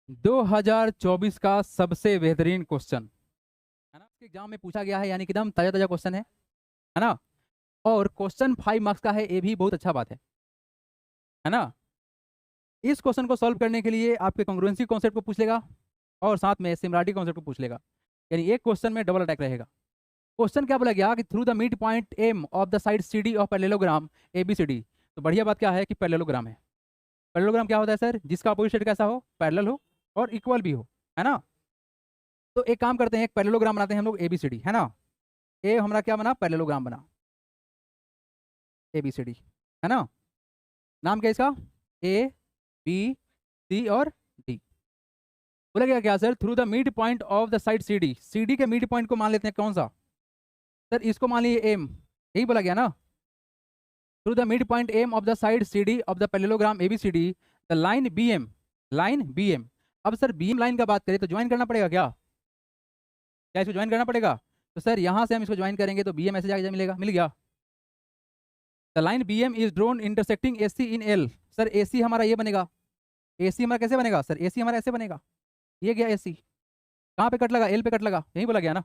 2024 का सबसे बेहतरीन क्वेश्चन है ना, इसके एग्जाम में पूछा गया है, यानी कि एकदम ताजा ताजा क्वेश्चन है ना। और क्वेश्चन 5 मार्क्स का है, ये भी बहुत अच्छा बात है ना। इस क्वेश्चन को सॉल्व करने के लिए आपके कॉन्ग्रुएंसी कॉन्सेप्ट को पूछ लेगा और साथ में सिमिलरिटी कॉन्सेप्ट को पूछ लेगा, यानी एक क्वेश्चन में डबल अटैक रहेगा। क्वेश्चन क्या बोला गया कि through the mid point M of the side C D of parallelogram A B C D. तो बढ़िया बात क्या है कि पैरेललोग्राम है। पैरेललोग्राम क्या होता है सर? जिसका अपोजिट साइड कैसा हो, पैरेलल हो और इक्वल भी हो, है ना। तो एक काम करते हैं, एक पैरेललोग्राम बनाते हैं हम लोग ए बी सी डी, है ना। ए हमारा क्या बना? पैरेललोग्राम बना ए बी सी डी, है ना। नाम क्या है इसका? ए बी सी और डी। बोला गया क्या sir? Through the mid point of the side C D. C D के मिड पॉइंट को मान लेते हैं, कौन सा सर? इसको मान लीजिए एम, यही बोला गया ना। Through the mid point M of the side C D of the parallelogram A B C D the line B M, line B M. अब सर बी एम लाइन का बात करें तो ज्वाइन करना पड़ेगा क्या? क्या इसको ज्वाइन करना पड़ेगा? तो सर यहाँ से हम इसको ज्वाइन करेंगे तो बी एम ऐसे जाके मिलेगा, मिल गया। The line B M is drawn intersecting A C in L. Sir A C हमारा ये बनेगा, ए सी हमारा कैसे बनेगा सर? ए सी हमारा ऐसे बनेगा, ये गया ए सी। कहाँ पे कट लगा? एल पे कट लगा, यही बोला गया ना,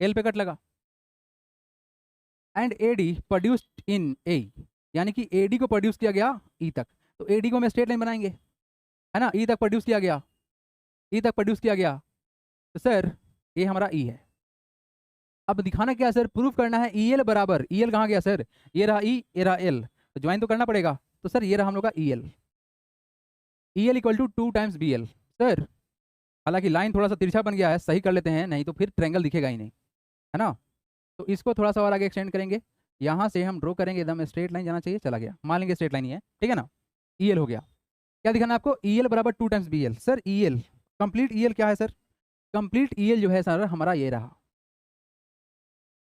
एल पे कट लगा। And A D produced in A, यानी कि ए डी को प्रोड्यूस किया गया ई तक। तो ए डी को हम स्ट्रेट लाइन बनाएंगे, है ना। ई तक प्रोड्यूस किया गया, ई तक प्रोड्यूस किया गया, तो सर ये हमारा ई है। अब दिखाना क्या है सर? प्रूफ करना है ई एल बराबर, ई एल कहाँ गया सर? ये रहा ई, ये रहा एल, तो ज्वाइन तो करना पड़ेगा। तो सर ये रहा हम लोग का E L, E L equal to 2 times B L. Sir हालांकि लाइन थोड़ा सा तिरछा बन गया है, सही कर लेते हैं, नहीं तो फिर ट्रायंगल दिखेगा ही नहीं, है ना। तो इसको थोड़ा सा और आगे एक्सटेंड करेंगे, यहाँ से हम ड्रॉ करेंगे, एकदम स्ट्रेट लाइन जाना चाहिए, चला गया, मान लेंगे स्ट्रेट लाइन ही है, ठीक है ना। ई एल हो गया। क्या दिखाना है आपको? ई एल बराबर 2 times B L. Sir E L complete, E L क्या है सर? कंप्लीट ई एल जो है सर हमारा ये रहा,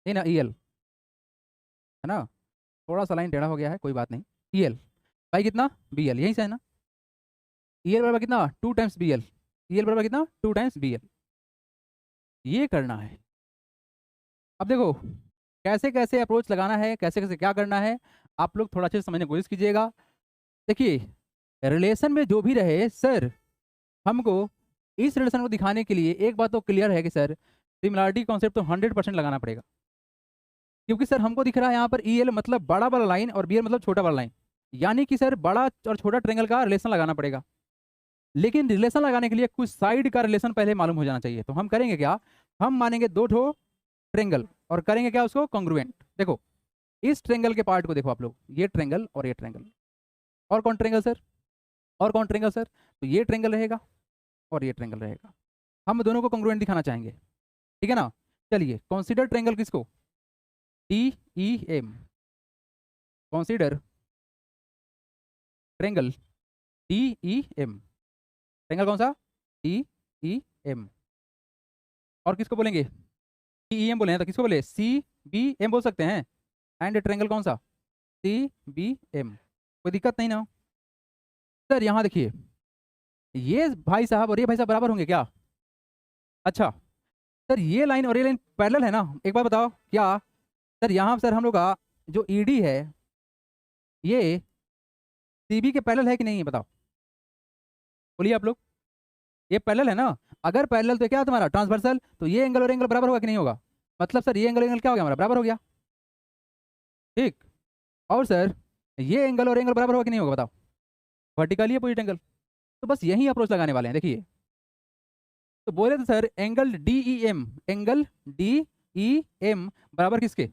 ये ना ई एल, है ना। थोड़ा सा लाइन टेढ़ा हो गया है, कोई बात नहीं। ई एल भाई कितना? बी एल, यहीं से है ना। ई एल बराबर कितना? 2 times B L. E L बराबर कितना? 2 टाइम्स बी एल। ये करना है। अब देखो कैसे कैसे अप्रोच लगाना है, कैसे कैसे क्या करना है, आप लोग थोड़ा अच्छे से समझने की कोशिश कीजिएगा। देखिए रिलेशन में जो भी रहे सर, हमको इस रिलेशन को दिखाने के लिए एक बात तो क्लियर है कि सर सिमिलरिटी कॉन्सेप्ट तो 100% लगाना पड़ेगा। क्योंकि सर हमको दिख रहा है यहाँ पर ई एल मतलब बड़ा वाला लाइन और बी एल मतलब छोटा वाला लाइन, यानी कि सर बड़ा और छोटा ट्रेंगल का रिलेशन लगाना पड़ेगा। लेकिन रिलेशन लगाने के लिए कुछ साइड का रिलेशन पहले मालूम हो जाना चाहिए। तो हम करेंगे क्या? हम मानेंगे दो ठो ट्रेंगल और करेंगे क्या उसको? कॉन्ग्रुएंट। देखो इस ट्रेंगल के पार्ट को देखो आप लोग, ये ट्रेंगल और ये ट्रेंगल, और कौन ट्रेंगल सर? और कौन ट्रेंगल सर? तो ये ट्रेंगल रहेगा और ये ट्रेंगल रहेगा। हम दोनों को कॉन्ग्रुएंट दिखाना चाहेंगे, ठीक है ना। चलिए कंसीडर ट्रेंगल किसको? T E M. Consider triangle T E M. Triangle कौन सा? T E M. और किसको बोलेंगे? टी ई एम बोले हैं, तो किसको बोले? सी बी एम बोल सकते हैं। एंड ट्रेंगल कौन सा? C B M. कोई दिक्कत नहीं ना सर? यहाँ देखिए ये भाई साहब और ये भाई साहब बराबर होंगे क्या? अच्छा सर ये लाइन और ये लाइन पैरेलल है ना? एक बार बताओ क्या सर? यहाँ सर हम लोग का जो ईडी है ये सीबी के पैरेलल है कि नहीं है? बताओ, बोलिए आप लोग। ये पैरेलल है ना? अगर पैरेलल तो क्या है तुम्हारा? ट्रांसवर्सल। तो ये एंगल और एंगल बराबर होगा कि नहीं होगा? मतलब सर ये एंगल एंगल क्या हो गया हमारा? बराबर हो गया, ठीक। और सर ये एंगल और एंगल बराबर होगा कि नहीं होगा? बताओ। Vertically opposite angle. तो बस यही अप्रोच लगाने वाले हैं। देखिए तो बोले तो sir angle D E M, angle D E M बराबर किसके?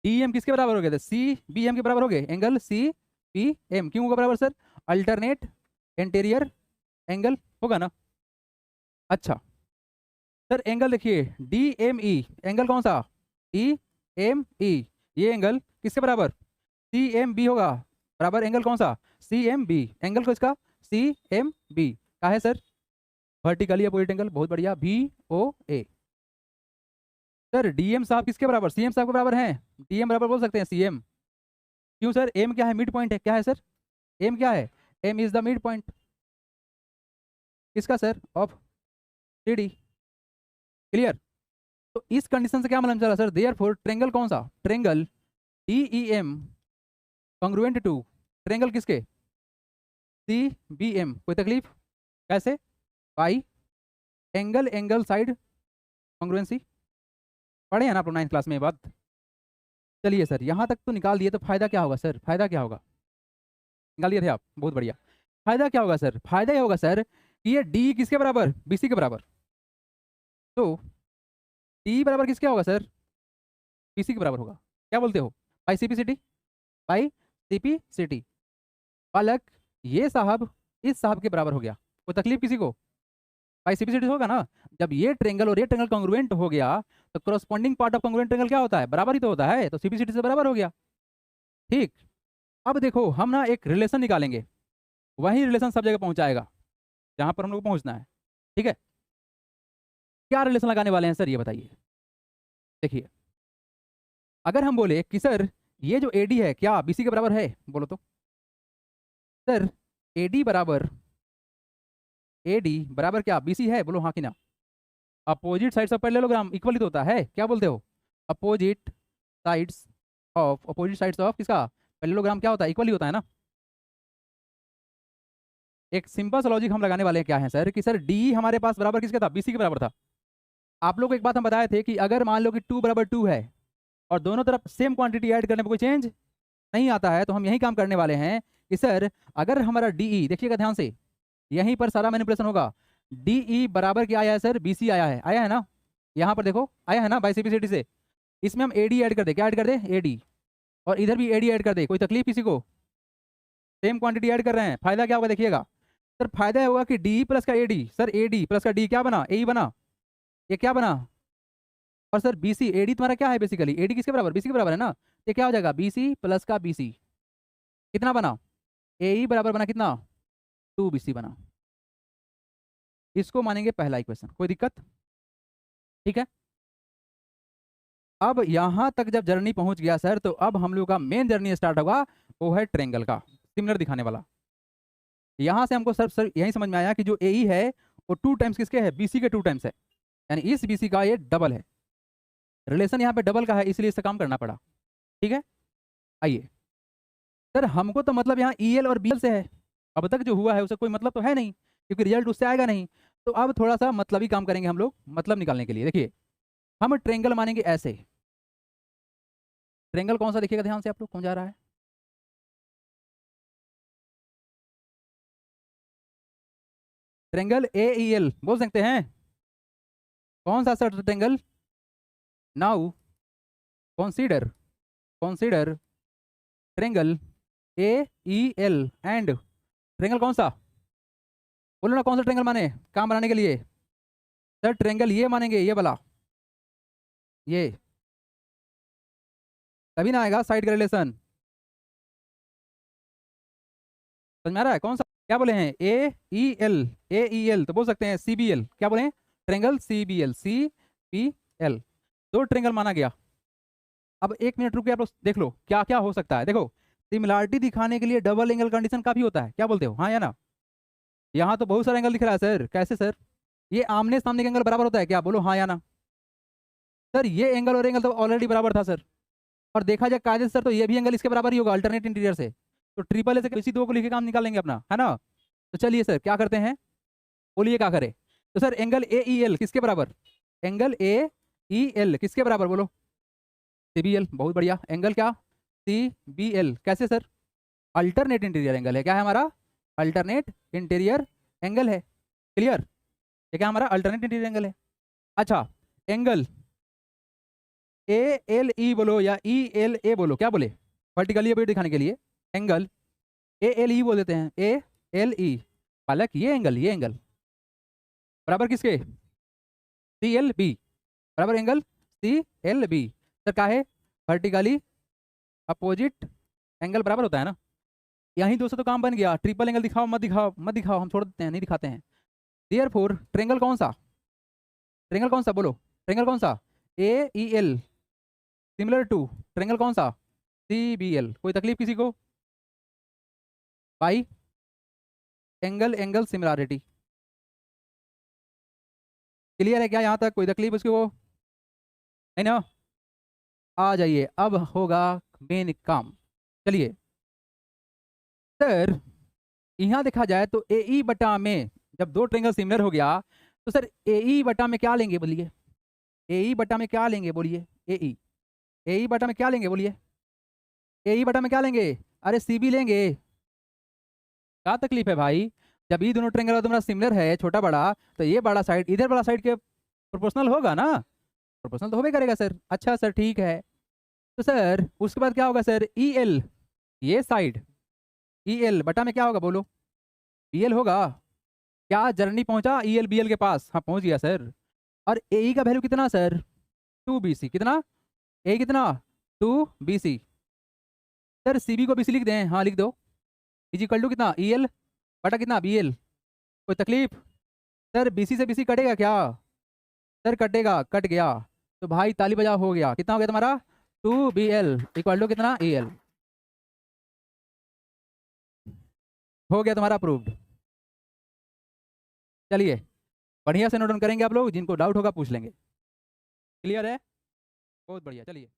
डी एम किसके बराबर हो गए थे? सी बी एम के बराबर हो गए। एंगल सी बी एम क्यों होगा बराबर सर? अल्टरनेट इंटीरियर एंगल होगा ना। अच्छा सर एंगल देखिए डी एम ई, एंगल कौन सा? D M E. ये एंगल किसके बराबर? सी एम बी होगा, बराबर एंगल कौन सा? C M B. एंगल को इसका सी एम बी का है सर? वर्टिकली अपोजिट एंगल, बहुत बढ़िया, बी ओ ए। सर डीएम साहब किसके बराबर? सीएम साहब के बराबर हैं। डीएम बराबर बोल सकते हैं सीएम। क्यों सर? एम क्या है? मिड पॉइंट है। क्या है सर? एम क्या है? M is the mid point किसका sir? Of C D. Clear? तो इस कंडीशन से क्या मालूम चला सर? देयरफॉर ट्रेंगल कौन सा? Triangle D E M congruent to triangle किसके? C B M. कोई तकलीफ? कैसे? By angle angle side congruency, पढ़े हैं ना आप 9th क्लास में ये बात? चलिए सर, यहाँ तक तो निकाल दिए, तो फायदा क्या होगा सर? फायदा क्या होगा? निकाल दिए थे आप, बहुत बढ़िया। फायदा क्या होगा सर? फायदा ये होगा सर कि ये डी किसके बराबर? बीसी के बराबर। तो डी बराबर किसके होगा सर? बीसी के बराबर होगा। क्या बोलते हो? By CPCT, by CPCT. पालक ये साहब इस साहब के बराबर हो गया, कोई तकलीफ किसी को? बाई सीपीसीटी होगा ना। जब ये ट्रेंगल और ये ट्रेंगल कॉन्ग्रुएंट हो गया, तो corresponding part of congruent triangle क्या होता है? बराबर ही तो होता है, तो सीपीसीटी से बराबर हो गया। ठीक। अब देखो, हम ना एक रिलेशन निकालेंगे, वही रिलेशन सब जगह पहुंचाएगा जहां पर हम लोग को पहुंचना है। ठीक है, क्या रिलेशन लगाने वाले हैं सर, ये बताइए। देखिए, अगर हम बोले कि सर ये जो एडी है क्या बीसी के बराबर है, बोलो तो। सर एडी बराबर, एडी बराबर क्या बीसी है? बोलो हाँ कि ना। Opposite sides of parallelogram equal ही तो होता है, क्या बोलते हो? Opposite sides opposite sides of किसका? पैरेललोग्राम क्या होता है? इक्वल ही होता है ना। एक सिंपल सा लॉजिक हम लगाने वाले हैं, क्या है सर, कि सर डी हमारे पास बराबर किसका था? बीसी के बराबर था। आप लोग को एक बात हम बताए थे कि अगर मान लो कि 2 बराबर 2 है और दोनों तरफ सेम क्वांटिटी ऐड करने में कोई चेंज नहीं आता है, तो हम यही काम करने वाले हैं कि सर अगर हमारा डीई, देखिएगा ध्यान से, यहीं पर सारा मैनिपुलेशन होगा। डीई बराबर क्या आया है सर? बीसी आया है, आया है ना। यहाँ पर देखो आया है ना, बाई सीपीसीटी से। इसमें हम एडी ऐड कर दे, क्या ऐड कर दे? एडी। और इधर भी एडी ऐड कर दे, कोई तकलीफ किसी को? सेम क्वांटिटी ऐड कर रहे हैं, फायदा क्या होगा देखिएगा सर। फायदा होगा कि डी प्लस का एडी, सर एडी प्लस का डी क्या बना? ए बना। ये क्या बना? और सर बीसी, एडी तुम्हारा क्या है बेसिकली? एडी किसके बराबर? बीसी के बराबर है ना। ये क्या हो जाएगा? बीसी प्लस का बीसी, कितना बना? ए बराबर बना कितना? 2 बीसी बना। इसको मानेंगे पहला इक्वेशन, कोई दिक्कत? ठीक है। अब यहां तक जब जर्नी पहुंच गया सर, तो अब हम लोग का मेन जर्नी स्टार्ट होगा, वो है ट्रेंगल का सिमिलर दिखाने वाला। यहां से हमको सर यही समझ में आया कि जो ए है वो 2 टाइम्स किसके है? बीसी के 2 टाइम्स है, यानी इस बीसी का ये डबल है। रिलेशन यहाँ पे डबल का है, इसलिए इससे काम करना पड़ा। ठीक है, आइए सर, हमको तो मतलब यहाँ ईएल और बीएल से है, अब तक जो हुआ है उसे कोई मतलब तो है नहीं, क्योंकि रिजल्ट उससे आएगा नहीं। तो अब थोड़ा सा मतलबी काम करेंगे हम लोग, मतलब निकालने के लिए। देखिए, हम ट्रेंगल मानेंगे ऐसे। ट्रेंगल कौन सा देखिएगा ध्यान से, आप लोग कौन जा रहा है? ट्रेंगल ए ई एल बोल सकते हैं। कौन सा sir triangle? Now consider, consider triangle A E L and triangle कौन सा? बोलो ना, कौन सा ट्रेंगल माने काम बनाने के लिए? सर ट्रेंगल ये मानेंगे, ये वाला, ये। तभी ना आएगा साइड का रिलेशन। समझ में आ रहा है? कौन सा क्या बोले हैं? ए ई एल, ए ई एल तो बोल सकते हैं सी बी एल, क्या बोले हैं? Triangle C B L, C B L, 2 triangle माना गया। अब 1 मिनट रुक के आप लोग देख लो क्या क्या हो सकता है। देखो, सिमिलरिटी दिखाने के लिए डबल एंगल कंडीशन काफी होता है, क्या बोलते हो? हाँ या ना। यहाँ तो बहुत सारा एंगल दिख रहा है सर, कैसे सर? ये आमने सामने का एंगल बराबर होता है क्या? बोलो हाँ या ना। सर ये एंगल और एंगल तो ऑलरेडी बराबर था सर, और देखा जाए कायदे से सर तो ये भी एंगल इसके बराबर ही होगा अल्टरनेट इंटीरियर से। तो ट्रिपल ए से इसी 2 को लिखे काम निकालेंगे अपना, है ना। तो चलिए सर क्या करते हैं, बोलिए क्या करें। तो sir angle A E L किसके बराबर? एंगल ए ई एल किसके बराबर? बोलो सी बी एल, बहुत बढ़िया। एंगल क्या? सी बी एल, कैसे सर? अल्टरनेट इंटीरियर एंगल है, क्या है हमारा? अल्टरनेट इंटीरियर एंगल है। क्लियर? ये क्या हमारा अल्टरनेट इंटीरियर एंगल है। अच्छा, एंगल ए एल ई बोलो या ई एल ए बोलो, क्या बोले? वर्टिकली अपोजिट दिखाने के लिए एंगल ए एल ई बोल देते हैं, ए एल ई। हालांकि ये एंगल बराबर किसके? सी एल बी, बराबर angle C L B. Sir क्या है? वर्टिकली अपोजिट एंगल बराबर होता है ना। यहीं दोस्तों तो काम बन गया। ट्रिपल एंगल दिखाओ मत दिखाओ, मत दिखाओ, हम छोड़ देते हैं, नहीं दिखाते हैं। देयरफॉर ट्रेंगल कौन सा? ट्रेंगल कौन सा बोलो? ट्रेंगल कौन सा? A E L similar to triangle कौन सा? सी बी एल, कोई तकलीफ किसी को? By angle angle similarity. Clear है क्या यहाँ तक? कोई तकलीफ उसको नहीं ना? आ जाइए, अब होगा मेन काम। चलिए सर, यहाँ देखा जाए तो ए ई बटा में जब दो ट्रेंगल सिमिलर हो गया तो सर ए ई बटा में क्या लेंगे बोलिए, ए ई बटा में क्या लेंगे बोलिए, ए ई बटा में क्या लेंगे बोलिए, ए ई बटा में क्या लेंगे, अरे सी बी लेंगे। क्या तकलीफ है भाई, जब ये दोनों ट्रेंगल तुम्हारा सिमिलर है छोटा बड़ा, तो ये बड़ा साइड इधर बड़ा साइड के प्रोपोर्शनल होगा ना, प्रोपोर्शनल तो होबे करेगा सर। अच्छा सर ठीक है, तो सर उसके बाद क्या होगा सर, ई एल, ये साइड ई एल बटा में क्या होगा बोलो, बी एल होगा। क्या जर्नी पहुंचा ई एल बी एल के पास, हाँ पहुंच गया सर। और ए ई का वैल्यू कितना सर, 2 BC, कितना ए कितना 2 BC। सर सी बी को BC लिख दें, हाँ लिख दो, इज इक्वल टू कितना ई एल बटा कितना बी एल। कोई तकलीफ, सर BC से BC कटेगा क्या, सर कटेगा, कट गया। तो भाई ताली बजा, हो गया, कितना हो गया तुम्हारा 2BL इक्वल टू कितना EL, हो गया तुम्हारा अप्रूव्ड। चलिए बढ़िया से नोट डाउन करेंगे आप लोग, जिनको डाउट होगा पूछ लेंगे। क्लियर है, बहुत बढ़िया, चलिए।